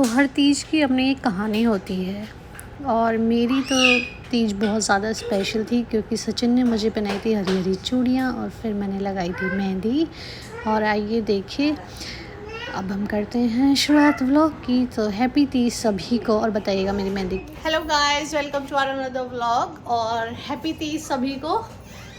तो हर तीज की अपनी एक कहानी होती है और मेरी तो तीज बहुत ज़्यादा स्पेशल थी क्योंकि सचिन ने मुझे पहनाई थी हरी हरी चूड़ियाँ और फिर मैंने लगाई थी मेहंदी। और आइए देखिए, अब हम करते हैं शुरुआत व्लॉग की। तो हैप्पी तीज सभी को और बताइएगा मेरी मेहंदी। Hello guys, welcome to our another vlog और हैप्पी तीज सभी को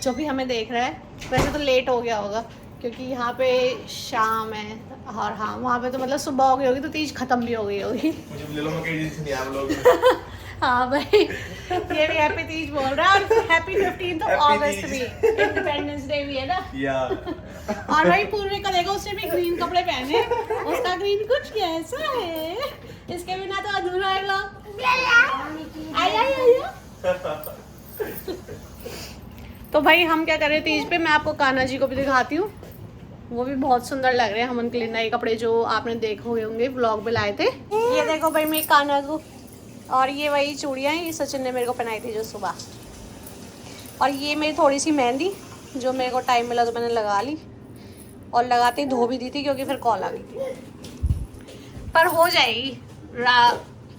जो भी हमें देख रहा है। वैसे तो लेट हो गया होगा क्योंकि यहाँ पे शाम है और हाँ, वहाँ पे तो मतलब सुबह हो गई होगी तो तीज खत्म भी हो गई होगी। मुझे भी ले लो, मैं कहीं नहीं आया व्लॉग। हाँ भाई, ये भी हैप्पी तीज बोल रहा है और हैप्पी 15th ऑफ अगस्त भी, इंडिपेंडेंस डे भी है ना। और भाई पूर्वी का देखो, उसने भी ग्रीन कपड़े पहने, उसका ग्रीन कुछ कैसा है, इसके बिना तो अधूरा है व्लॉग। आया तो भाई हम क्या कर रहे हैं तीज पे, मैं आपको कान्हा जी को भी दिखाती हूँ। वो भी बहुत सुंदर लग रहे हैं। हम उनके लिए नए कपड़े जो आपने देखे होंगे व्लॉग में लाए थे। ये देखो भाई मेरी कान्हा को, और ये वही चूड़ियाँ हैं, ये सचिन ने मेरे को पहनाई थी जो सुबह। और ये मेरी थोड़ी सी मेहंदी जो मेरे को टाइम मिला तो मैंने लगा ली, और लगाते ही धो भी दी थी क्योंकि फिर कॉल आ गई थी, पर हो जाएगी।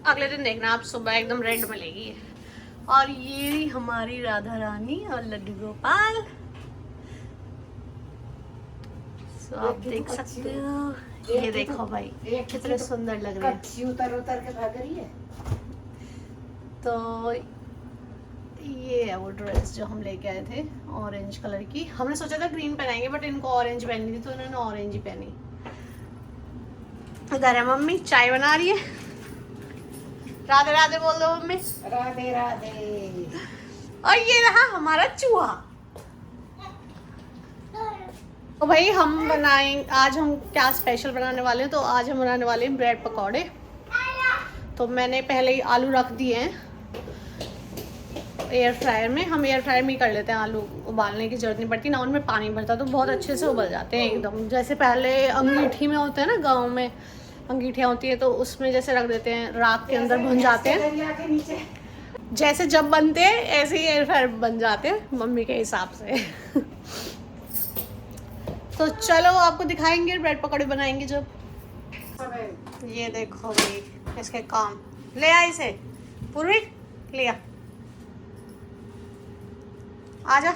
अगले दिन देखना आप, सुबह एकदम रेड मिलेगी। और ये हमारी राधा रानी और लड्डू गोपाल, तो आप देख सकते हो। ये देखो भाई कितने सुंदर लग रहे हैं। उतर उतर के भाग रही है। तो ये है वो ड्रेस जो हम लेके आए थे, ऑरेंज कलर की। हमने सोचा था ग्रीन पहनाएंगे बट इनको ऑरेंज पहननी थी तो इन्होंने ऑरेंज ही पहनी। इधर है मम्मी चाय बना रही है। राधे राधे बोल दो मम्मी। राधे राधे। और ये रहा हमारा चूहा। तो भाई हम बनाएंगे आज, हम क्या स्पेशल बनाने वाले हैं। तो आज हम बनाने वाले हैं ब्रेड पकौड़े। तो मैंने पहले ही आलू रख दिए हैं एयर फ्रायर में। हम एयर फ्रायर में ही कर लेते हैं, आलू उबालने की जरूरत नहीं पड़ती ना, उनमें पानी भरता तो बहुत अच्छे से उबल जाते हैं एकदम। जैसे पहले अंगीठी में होते हैं ना, गाँव में अंगीठियाँ होती है तो उसमें जैसे रख देते हैं, राख के अंदर भुन जाते हैं। जैसे जब बनते हैं ऐसे ही एयर फ्रायर बन जाते हैं मम्मी के हिसाब से। तो चलो आपको दिखाएंगे ब्रेड पकौड़े बनाएंगे जब। ये देखो भाई इसके काम। ले आ इसे पूर्वी, लिया आजा।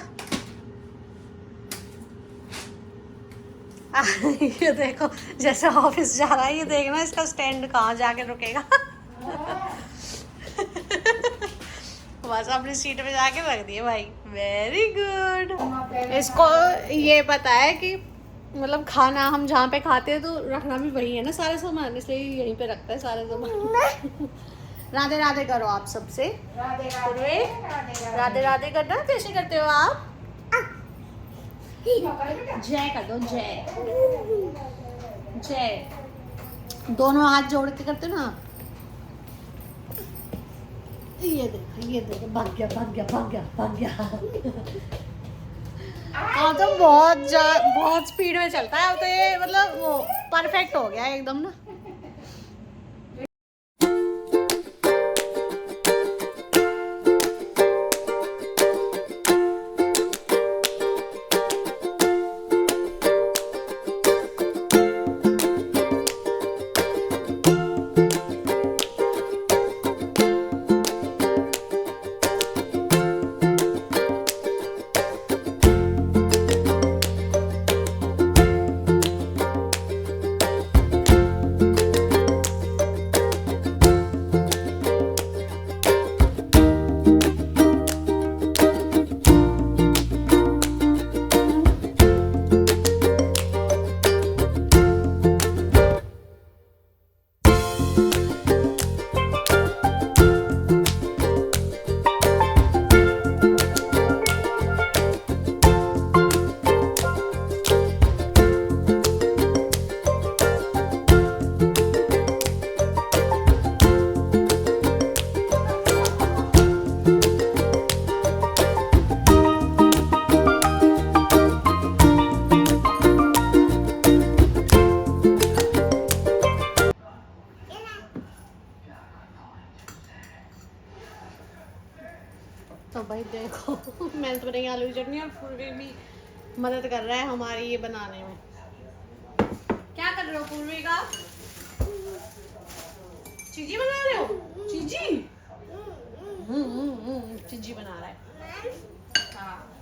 ये देखो जैसे ऑफिस जा रहा है, ये देखना इसका स्टैंड कहाँ जाके रुकेगा। बस अपनी सीट पे जाके रख दिए भाई। Very good. इसको ये पता है कि मतलब खाना हम जहाँ पे खाते हैं तो रखना भी वही है ना सारे सामान, इसलिए यहीं पे रखता है सारे सामान। राधे राधे करो आप सबसे। राधे राधे राधे करना, कैसे करते हो आप? जय कर दो, जय जय। दोनों हाथ जोड़ के करते हो ना। ये देखो भाग गया भाग गया भाग गया भाग गया। हाँ तो बहुत स्पीड में चलता है तो ये मतलब वो परफेक्ट हो गया एकदम ना। तो भाई देखो मैंने तो बनाई आलू की चटनी और पूर्वी भी मदद कर रहा है हमारी ये बनाने में। क्या कर रहे हो पूर्वी का? चीजी बना रहे हो? चीजी? चीजी बना रहा है। हाँ।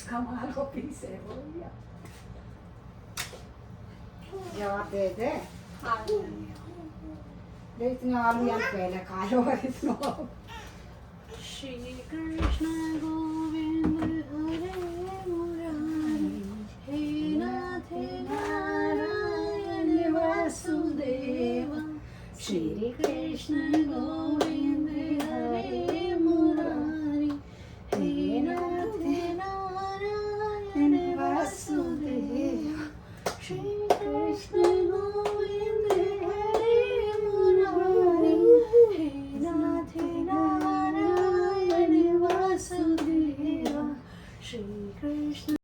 कमाल को पीस है बोल दिया जवाब दे दे इतने आलू यार पहले खा लो इतना श्री कृष्ण गोविंद हरे मुरारी हे नाथ नारायण वासुदेव श्री कृष्ण गोविंद हरे मुरारी हे नाथ नारायण वासुदेव श्री कृष्ण गोविंद हरे मुरारी हे नाथ नारायण वासुदेव श्री कृष्ण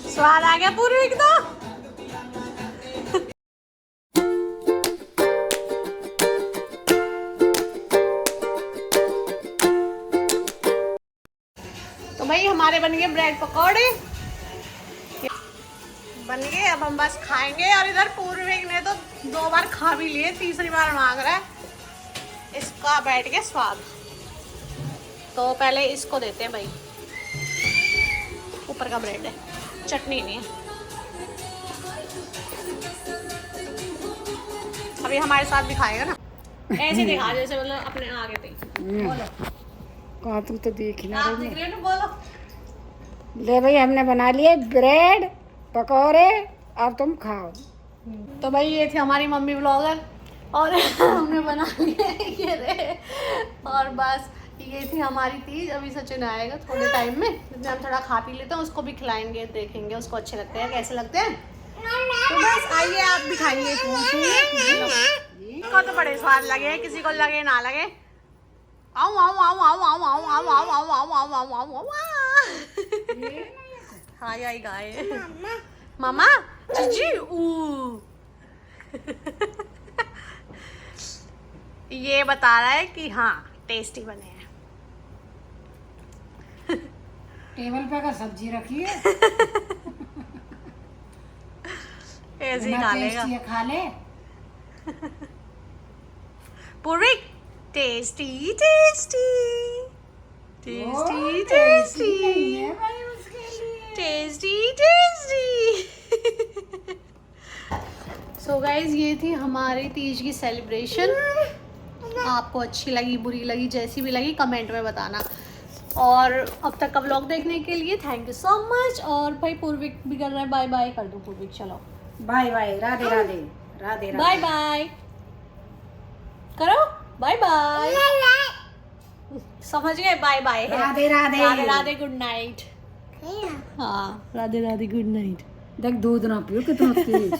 स्वाद आ गया पूर्विक तो। तो भाई हमारे बन गए ब्रेड पकौड़े बन गए। अब हम बस खाएंगे। और इधर पूर्विक ने तो 2 बार खा भी लिए, तीसरी बार मांग रहा है इसका बैठ के स्वाद। तो पहले इसको देते हैं भाई। ऊपर का ब्रेड है, चटनी नहीं है। अभी हमारे साथ भी खाएगा ना, ऐसे दिखा जैसे मतलब अपने आगे थे। बोलो कहाँ तू तो देख ना आप दिख रहे हो ना, बोलो। ले भाई हमने बना लिए ब्रेड पकौड़े, अब तुम खाओ। तो भाई ये थी हमारी मम्मी ब्लॉगर और हमने बना लिए ये रहे। और बस ये थी हमारी तीज। अभी सचिन आएगा थोड़े टाइम में, जिसमें हम थोड़ा खा पी लेते हैं, उसको भी खिलाएंगे, देखेंगे उसको अच्छे लगते हैं कैसे लगते हैं। तो बस आइए आप भी खाइए। को तो बड़े स्वाद लगे, किसी को लगे ना लगे। आओ आओ आओ आओ आओ आओ आओ आओ आओ आओ आओ आओ आओ आओ। हाय हाय गाय मामा जीजी ऊ। ये बता रहा है कि हाँ टेस्टी बने हैं। टेबल पे का सब्जी रखी है, ऐसे ही खा लेगा। टेस्टी है, खा ले। पूर्विक टेस्टी टेस्टी टेस्टी टेस्टी नहीं है भाई उसके लिए। Tasty tasty. सो गाइज ये थी हमारी तीज की सेलिब्रेशन। आपको अच्छी लगी बुरी लगी जैसी भी लगी कमेंट में बताना। और अब तक का व्लॉग देखने के लिए थैंक यू सो मच। और भाई पूर्विक भी कर रहा है, बाय बाय कर दो पूर्विक। चलो bye bye, Radhe Radhe Radhe bye bye करो, बाय बाय। समझ गए, bye bye. Radhe Radhe Radhe Radhe good night. हाँ राधे राधे गुड नाइट। देख दूध ना पियो कितना तेज।